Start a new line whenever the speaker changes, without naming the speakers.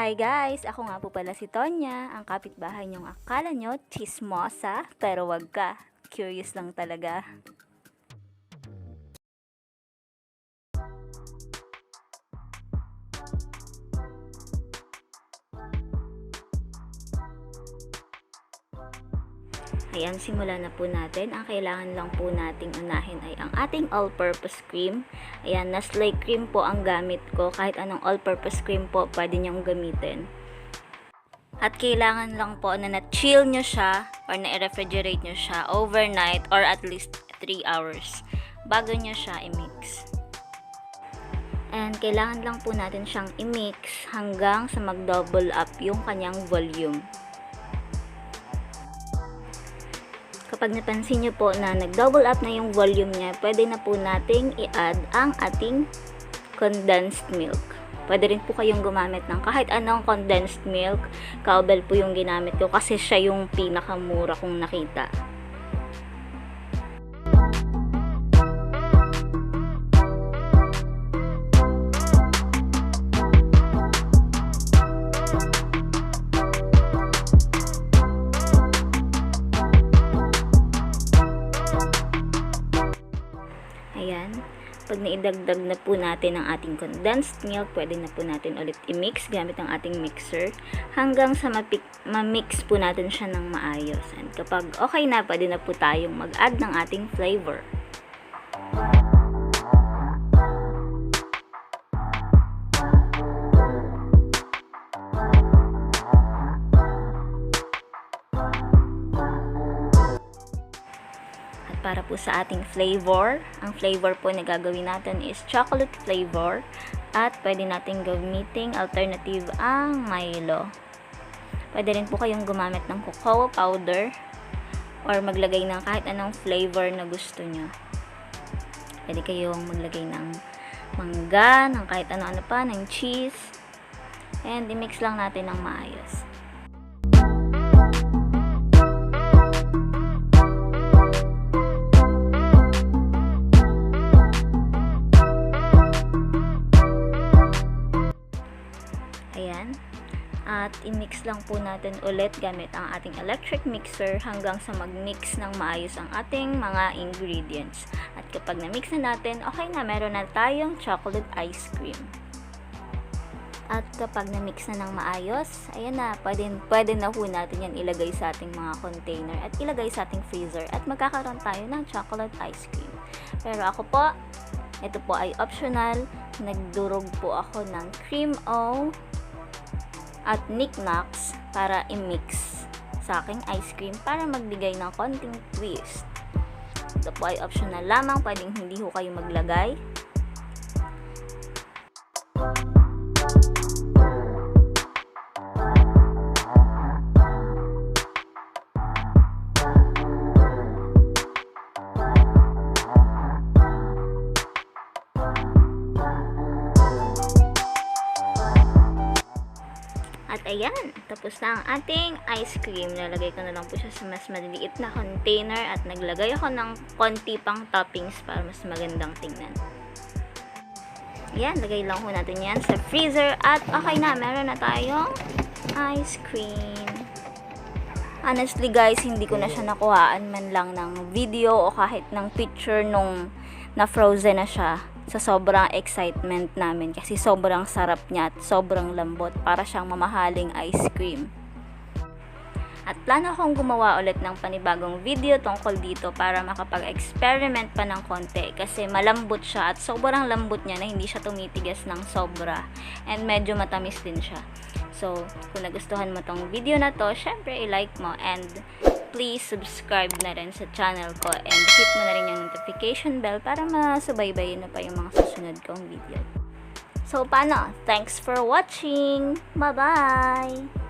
Hi guys! Ako nga po pala si Tonya, ang kapitbahay niyong akala nyo chismosa, pero wag ka. Curious lang talaga. Ayan, simulan na po natin. Ang kailangan lang po nating unahin ay ang ating all-purpose cream. Ayan, Nestle cream po ang gamit ko. Kahit anong all-purpose cream po, pwede nyong gamitin. At kailangan lang po na na-chill nyo siya or na-refrigerate nyo siya overnight or at least 3 hours bago nyo siya i-mix. And kailangan lang po natin siyang i-mix hanggang sa mag-double up yung kanyang volume. Kapag napansin nyo po na nag-double up na yung volume niya, pwede na po nating i-add ang ating condensed milk. Pwede rin po kayong gumamit ng kahit anong condensed milk. Cowbell po yung ginamit ko kasi siya yung pinakamura kong nakita. Ayan. Pag naidagdag na po natin ang ating condensed milk, pwede na po natin ulit i-mix gamit ang ating mixer hanggang sa ma-mix po natin siya ng maayos. And kapag okay na, pwede na po tayong mag-add ng ating flavor. Para po sa ating flavor, ang flavor po na gagawin natin is chocolate flavor at pwede natin gamiting alternative ang Milo. Pwede rin po kayong gumamit ng cocoa powder or maglagay ng kahit anong flavor na gusto nyo. Pwede kayong maglagay ng mangga, ng kahit ano-ano pa, ng cheese, and i-mix lang natin ng maayos. Ayan. At i-mix lang po natin ulit gamit ang ating electric mixer hanggang sa mag-mix ng maayos ang ating mga ingredients. At kapag na-mix na natin, okay na, meron na tayong chocolate ice cream. At kapag na-mix na ng maayos, ayan na, pwede na po natin yan ilagay sa ating mga container at ilagay sa ating freezer at magkakaroon tayo ng chocolate ice cream. Pero ako po, ito po ay optional. Nagdurog po ako ng cream o at knickknacks para i-mix sa aking ice cream para magbigay ng konting twist. Ito po ay optional lamang, pwedeng hindi ho kayo maglagay. At ayan, tapos na ang ating ice cream. Nalagay ko na lang po siya sa mas maliliit na container at naglagay ako ng konti pang toppings para mas magandang tingnan. Ayan, lagay lang po natin yan sa freezer at okay na, meron na tayong ice cream. Honestly guys, hindi ko na siya nakuhaan man lang ng video o kahit ng picture nung na-frozen na siya. Sa sobrang excitement namin kasi sobrang sarap niya at sobrang lambot, para siyang mamahaling ice cream. At plano akong gumawa ulit ng panibagong video tungkol dito para makapag-experiment pa ng konti kasi malambot siya at sobrang lambot niya na hindi siya tumitigas ng sobra and medyo matamis din siya. So, kung nagustuhan mo tong video na to, syempre i-like mo and please subscribe na rin sa channel ko and hit mo na rin yung notification bell para masubaybayin na pa yung mga susunod kong video. So, paano? Thanks for watching! Bye-bye!